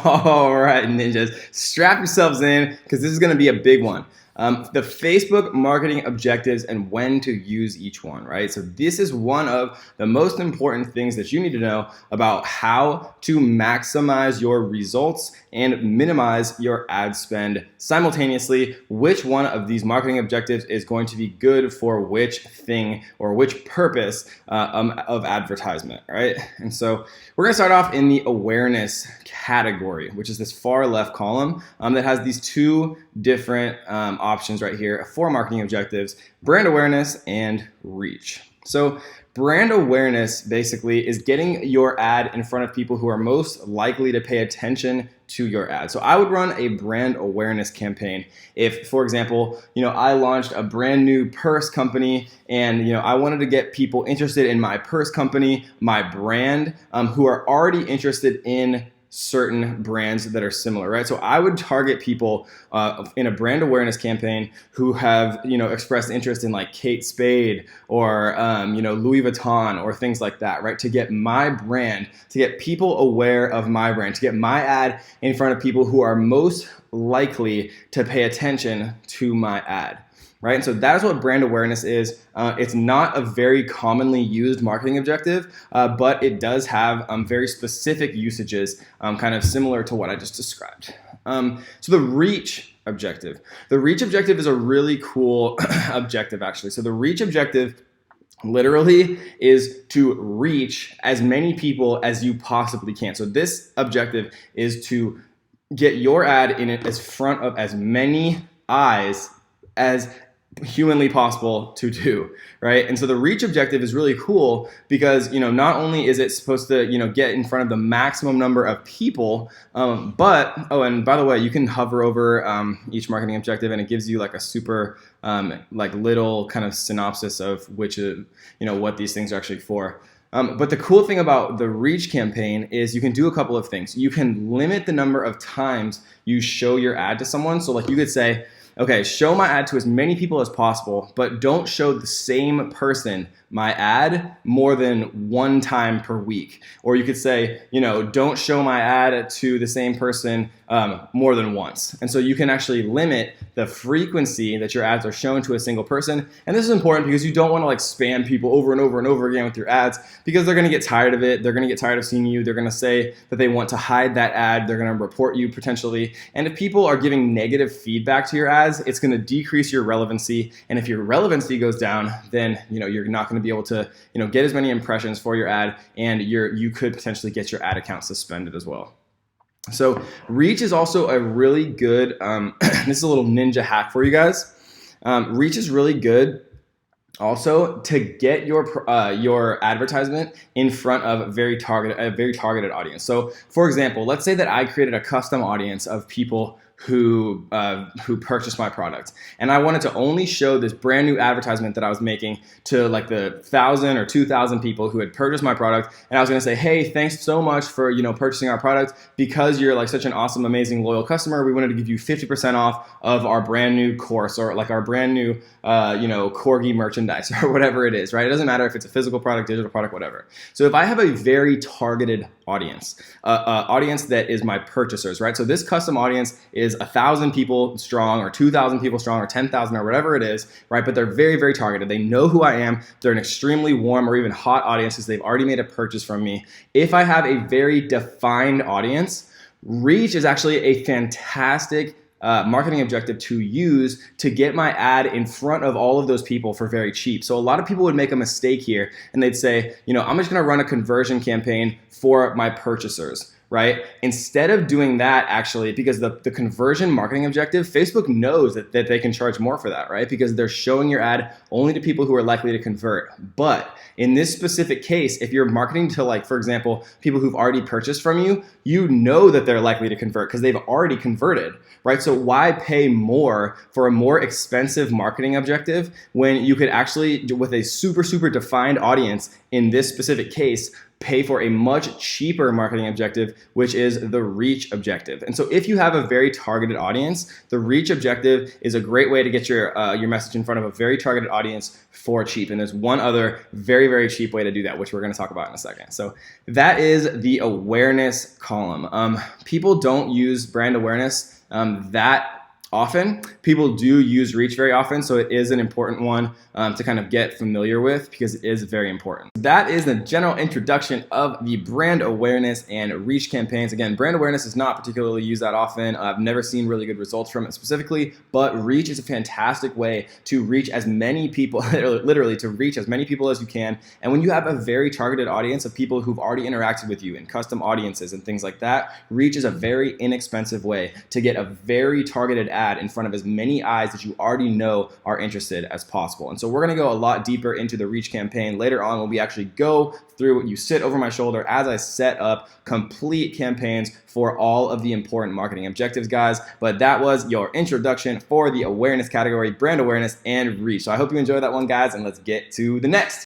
All right, ninjas, strap yourselves in because this is going to be a big one. The Facebook marketing objectives and when to use each one, right? So this is one of the most important things that you need to know about how to maximize your results and minimize your ad spend simultaneously. Which one of these marketing objectives is going to be good for which thing or which purpose of advertisement, right? And so we're going to start off in the awareness category, which is this far left column that has these two different options right here for marketing objectives: brand awareness and reach. So brand awareness basically is getting your ad in front of people who are most likely to pay attention to your ad. So I would run a brand awareness campaign if, for example, I launched a brand new purse company and I wanted to get people interested in my purse company, my brand, who are already interested in certain brands that are similar, right? So I would target people in a brand awareness campaign who have, expressed interest in like Kate Spade or, Louis Vuitton or things like that, right? To get my brand, to get people aware of my brand, to get my ad in front of people who are most likely to pay attention to my ad. Right? And so that is what brand awareness is. It's not a very commonly used marketing objective, but it does have very specific usages, kind of similar to what I just described. So the reach objective. The reach objective is a really cool objective, actually. So the reach objective literally is to reach as many people as you possibly can. So this objective is to get your ad in front of as many eyes as humanly possible to do, right? And so the reach objective is really cool because, not only is it supposed to, get in front of the maximum number of people, and by the way, you can hover over each marketing objective and it gives you like a super little kind of synopsis of which, what these things are actually for. But the cool thing about the reach campaign is you can do a couple of things. You can limit the number of times you show your ad to someone. So like you could say, okay, show my ad to as many people as possible, but don't show the same person my ad more than one time per week. Or you could say, don't show my ad to the same person more than once. And so you can actually limit the frequency that your ads are shown to a single person. And this is important because you don't want to spam people over and over and over again with your ads because they're going to get tired of it. They're going to get tired of seeing you. They're going to say that they want to hide that ad. They're going to report you potentially. And if people are giving negative feedback to your ads, it's going to decrease your relevancy. And if your relevancy goes down, then you're not going to be able to get as many impressions for your ad, and you could potentially get your ad account suspended as well. So reach is also a really good, this is a little ninja hack for you guys. Reach is really good also to get your advertisement in front of a very targeted audience. So for example, let's say that I created a custom audience of people who purchased my product, and I wanted to only show this brand new advertisement that I was making to like the 1,000 or 2,000 people who had purchased my product. And I was going to say, hey, thanks so much for purchasing our product. Because you're like such an awesome, amazing, loyal customer, we wanted to give you 50% off of our brand new course, or like our brand new Corgi merchandise, or whatever it is, right? It doesn't matter if it's a physical product, digital product, whatever. So if I have a very targeted audience, audience that is my purchasers, right? So this custom audience is 1,000 people strong, or 2,000 people strong, or 10,000, or whatever it is, right? But they're very, very targeted. They know who I am. They're an extremely warm or even hot audience because they've already made a purchase from me. If I have a very defined audience, reach is actually a fantastic marketing objective to use to get my ad in front of all of those people for very cheap. So a lot of people would make a mistake here and they'd say, I'm just going to run a conversion campaign for my purchasers, right? Instead of doing that, actually, because the conversion marketing objective, Facebook knows that they can charge more for that, right? Because they're showing your ad only to people who are likely to convert. But in this specific case, if you're marketing to, like, for example, people who've already purchased from you, you know that they're likely to convert because they've already converted, right? So why pay more for a more expensive marketing objective when you could actually, with a super, super defined audience in this specific case, pay for a much cheaper marketing objective, which is the reach objective. And so if you have a very targeted audience, the reach objective is a great way to get your message in front of a very targeted audience for cheap. And there's one other very, very cheap way to do that, which we're going to talk about in a second. So that is the awareness column. People don't use brand awareness that often. People do use reach very often, so it is an important one to kind of get familiar with because it is very important. That is the general introduction of the brand awareness and reach campaigns. Again, brand awareness is not particularly used that often. I've never seen really good results from it specifically, but reach is a fantastic way to reach as many people, literally to reach as many people as you can. And when you have a very targeted audience of people who've already interacted with you in custom audiences and things like that, reach is a very inexpensive way to get a very targeted ad in front of as many eyes that you already know are interested as possible. And so we're going to go a lot deeper into the reach campaign later on when we actually go through. You sit over my shoulder as I set up complete campaigns for all of the important marketing objectives, guys. But that was your introduction for the awareness category, brand awareness and reach. So I hope you enjoyed that one, guys, and let's get to the next.